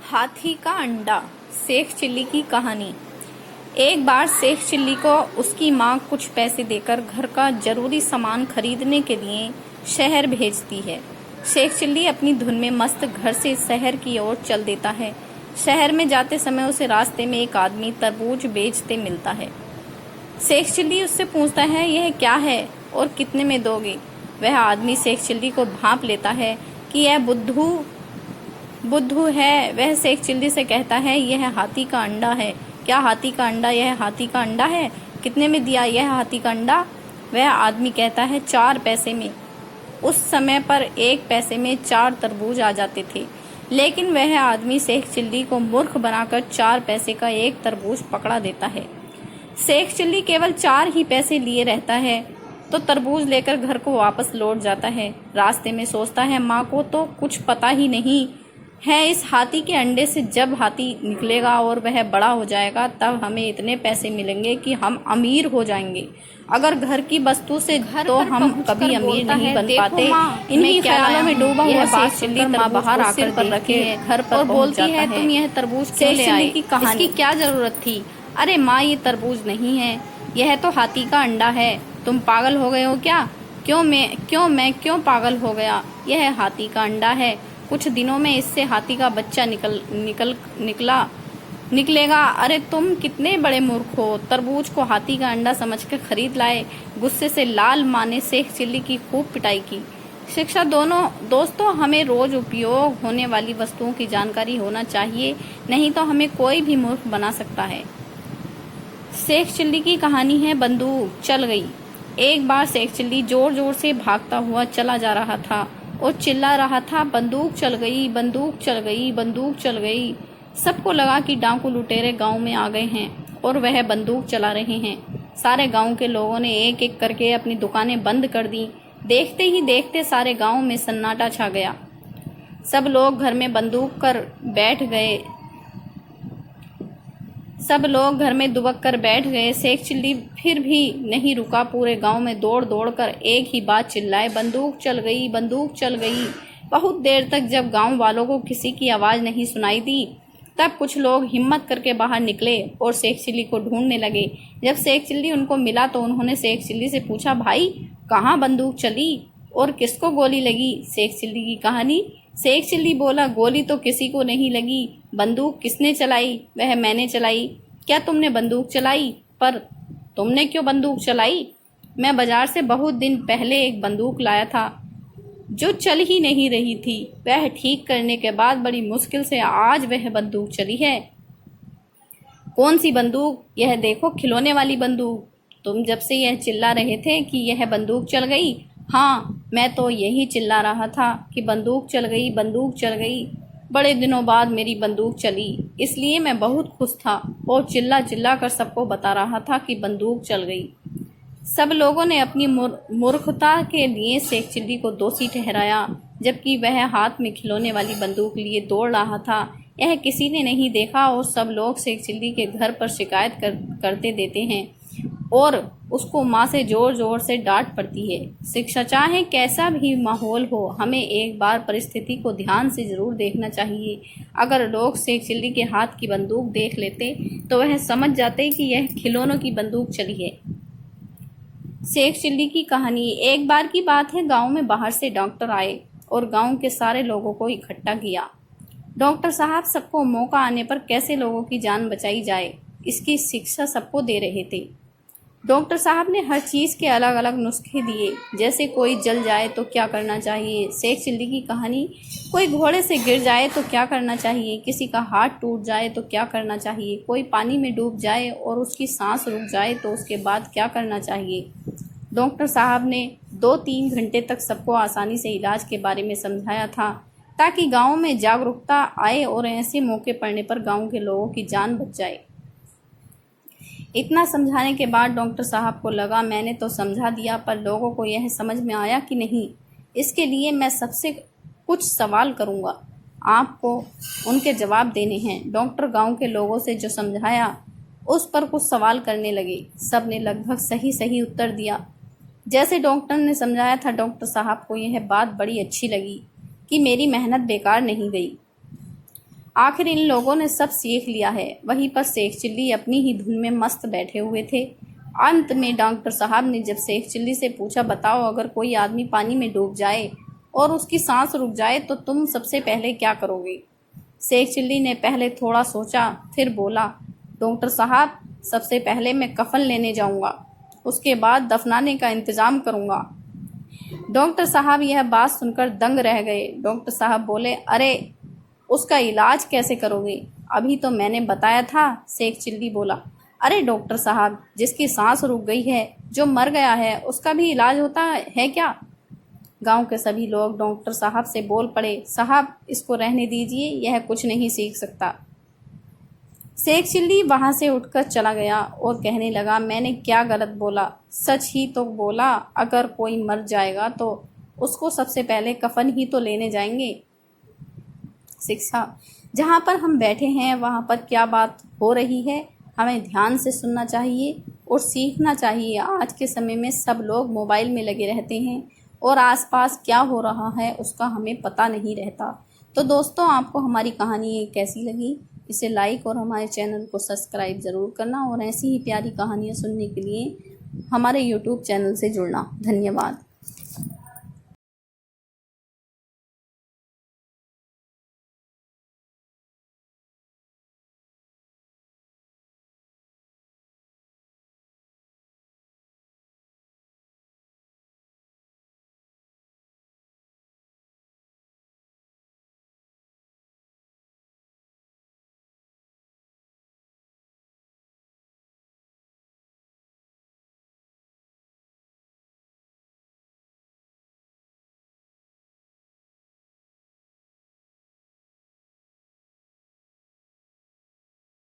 हाथी का अंडा। शेख चिल्ली की कहानी। एक बार शेख चिल्ली को उसकी माँ कुछ पैसे देकर घर का जरूरी सामान खरीदने के लिए शहर भेजती है। शेख चिल्ली अपनी धुन में मस्त घर से शहर की ओर चल देता है। शहर में जाते समय उसे रास्ते में एक आदमी तरबूज बेचते मिलता है। शेख चिल्ली उससे पूछता है, यह क्या है और कितने में दोगे? वह आदमी शेख चिल्ली को भांप लेता है कि यह बुद्धू है। वह शेख चिल्ली से कहता है, यह हाथी का अंडा है। क्या हाथी का अंडा? यह हाथी का अंडा है। कितने में दिया यह हाथी का अंडा? वह आदमी कहता है, 4 पैसे में। उस समय पर 1 पैसे में 4 तरबूज आ जाते थे, लेकिन वह आदमी शेख चिल्ली को मूर्ख बनाकर 4 पैसे का एक तरबूज पकड़ा देता है। शेख चिल्ली केवल 4 ही पैसे लिए रहता है तो तरबूज लेकर घर को वापस लौट जाता है। रास्ते में सोचता है, माँ को तो कुछ पता ही नहीं है इस हाथी के अंडे से जब हाथी निकलेगा और वह बड़ा हो जाएगा तब हमें इतने पैसे मिलेंगे कि हम अमीर हो जाएंगे। अगर घर की वस्तु से तो हम कभी अमीर नहीं बन पाते। इन्हीं ख्यालों में डूबा हुआ शेख चिल्ली माँ बाहर आकर पर रखे घर पर बोलती है, तुम यह तरबूज क्यों ले आए? इसकी क्या जरूरत थी? अरे माँ, ये तरबूज नहीं है, यह तो हाथी का अंडा है। तुम पागल हो गए हो क्या? मैं क्यों पागल हो गया? यह हाथी का अंडा है। कुछ दिनों में इससे हाथी का बच्चा निकलेगा। अरे तुम कितने बड़े मूर्ख हो! तरबूज को हाथी का अंडा समझकर खरीद लाए। गुस्से से लाल माँ ने शेख चिल्ली की खूब पिटाई की। शिक्षा दोस्तों, हमें रोज उपयोग होने वाली वस्तुओं की जानकारी होना चाहिए, नहीं तो हमें कोई भी मूर्ख बना सकता है। शेख चिल्ली की कहानी है, बंदूक चल गई। एक बार शेख चिल्ली जोर जोर से भागता हुआ चला जा रहा था और चिल्ला रहा था, बंदूक चल गई, बंदूक चल गई, बंदूक चल गई। सबको लगा कि डाकू लुटेरे गांव में आ गए हैं और वह बंदूक चला रहे हैं। सारे गांव के लोगों ने एक एक करके अपनी दुकानें बंद कर दी। देखते ही देखते सारे गांव में सन्नाटा छा गया। सब लोग घर में दुबक कर बैठ गए। शेख चिल्ली फिर भी नहीं रुका। पूरे गांव में दौड़ दौड़ कर एक ही बात चिल्लाए, बंदूक चल गई, बंदूक चल गई। बहुत देर तक जब गांव वालों को किसी की आवाज नहीं सुनाई दी, तब कुछ लोग हिम्मत करके बाहर निकले और शेख चिल्ली को ढूंढने लगे। जब शेख चिल्ली उनको मिला तो उन्होंने शेख चिल्ली से पूछा, भाई कहाँ बंदूक चली और किसको गोली लगी? शेख चिल्ली की कहानी। शेख चिल्ली बोला, गोली तो किसी को नहीं लगी। बंदूक किसने चलाई? वह मैंने चलाई। क्या तुमने बंदूक चलाई? पर तुमने क्यों बंदूक चलाई? मैं बाजार से बहुत दिन पहले एक बंदूक लाया था जो चल ही नहीं रही थी। वह ठीक करने के बाद बड़ी मुश्किल से आज वह बंदूक चली है। कौन सी बंदूक? यह देखो, खिलौने वाली बंदूक। तुम जब से यह चिल्ला रहे थे कि यह बंदूक चल गई? हाँ, मैं तो यही चिल्ला रहा था कि बंदूक चल गई, बंदूक चल गई। बड़े दिनों बाद मेरी बंदूक चली, इसलिए मैं बहुत खुश था और चिल्ला चिल्ला कर सबको बता रहा था कि बंदूक चल गई। सब लोगों ने अपनी मूर्खता के लिए शेख चिल्ली को दोषी ठहराया, जबकि वह हाथ में खिलौने वाली बंदूक लिए दौड़ रहा था। यह किसी ने नहीं देखा और सब लोग शेख चिल्ली के घर पर शिकायत करते देते हैं और उसको माँ से जोर जोर से डांट पड़ती है। शिक्षा चाहे कैसा भी माहौल हो, हमें एक बार परिस्थिति को ध्यान से जरूर देखना चाहिए। अगर लोग शेख चिल्ली के हाथ की बंदूक देख लेते तो वह समझ जाते कि यह खिलौनों की बंदूक चली है। शेख चिल्ली की कहानी। एक बार की बात है, गांव में बाहर से डॉक्टर आए और गांव के सारे लोगों को इकट्ठा किया। डॉक्टर साहब सबको मौका आने पर कैसे लोगों की जान बचाई जाए, इसकी शिक्षा सबको दे रहे थे। डॉक्टर साहब ने हर चीज़ के अलग अलग नुस्खे दिए, जैसे कोई जल जाए तो क्या करना चाहिए। शेख चिल्ली की कहानी। कोई घोड़े से गिर जाए तो क्या करना चाहिए, किसी का हाथ टूट जाए तो क्या करना चाहिए, कोई पानी में डूब जाए और उसकी सांस रुक जाए तो उसके बाद क्या करना चाहिए। डॉक्टर साहब ने 2-3 घंटे तक सबको आसानी से इलाज के बारे में समझाया था, ताकि गाँव में जागरूकता आए और ऐसे मौके पड़ने पर गाँव के लोगों की जान बच जाए। इतना समझाने के बाद डॉक्टर साहब को लगा, मैंने तो समझा दिया, पर लोगों को यह समझ में आया कि नहीं। इसके लिए मैं सबसे कुछ सवाल करूंगा, आपको उनके जवाब देने हैं। डॉक्टर गांव के लोगों से जो समझाया उस पर कुछ सवाल करने लगे। सब ने लगभग सही सही उत्तर दिया जैसे डॉक्टर ने समझाया था। डॉक्टर साहब को यह बात बड़ी अच्छी लगी कि मेरी मेहनत बेकार नहीं गई। आखिर इन लोगों ने सब सीख लिया है। वहीं पर शेख चिल्ली अपनी ही धुन में मस्त बैठे हुए थे। अंत में डॉक्टर साहब ने जब शेख चिल्ली से पूछा, बताओ अगर कोई आदमी पानी में डूब जाए और उसकी सांस रुक जाए तो तुम सबसे पहले क्या करोगे? शेख चिल्ली ने पहले थोड़ा सोचा, फिर बोला, डॉक्टर साहब सबसे पहले मैं कफन लेने जाऊंगा, उसके बाद दफनाने का इंतज़ाम करूंगा। डॉक्टर साहब यह बात सुनकर दंग रह गए। डॉक्टर साहब बोले, अरे उसका इलाज कैसे करोगे? अभी तो मैंने बताया था। शेख चिल्ली बोला, अरे डॉक्टर साहब, जिसकी सांस रुक गई है, जो मर गया है, उसका भी इलाज होता है क्या? गांव के सभी लोग डॉक्टर साहब से बोल पड़े, साहब इसको रहने दीजिए, यह कुछ नहीं सीख सकता। शेख चिल्ली वहां से उठकर चला गया और कहने लगा, मैंने क्या गलत बोला? सच ही तो बोला। अगर कोई मर जाएगा तो उसको सबसे पहले कफन ही तो लेने जाएंगे। शिक्षा, जहाँ पर हम बैठे हैं वहाँ पर क्या बात हो रही है, हमें ध्यान से सुनना चाहिए और सीखना चाहिए। आज के समय में सब लोग मोबाइल में लगे रहते हैं और आसपास क्या हो रहा है उसका हमें पता नहीं रहता। तो दोस्तों, आपको हमारी कहानी कैसी लगी? इसे लाइक और हमारे चैनल को सब्सक्राइब ज़रूर करना और ऐसी ही प्यारी कहानियाँ सुनने के लिए हमारे YouTube चैनल से जुड़ना। धन्यवाद।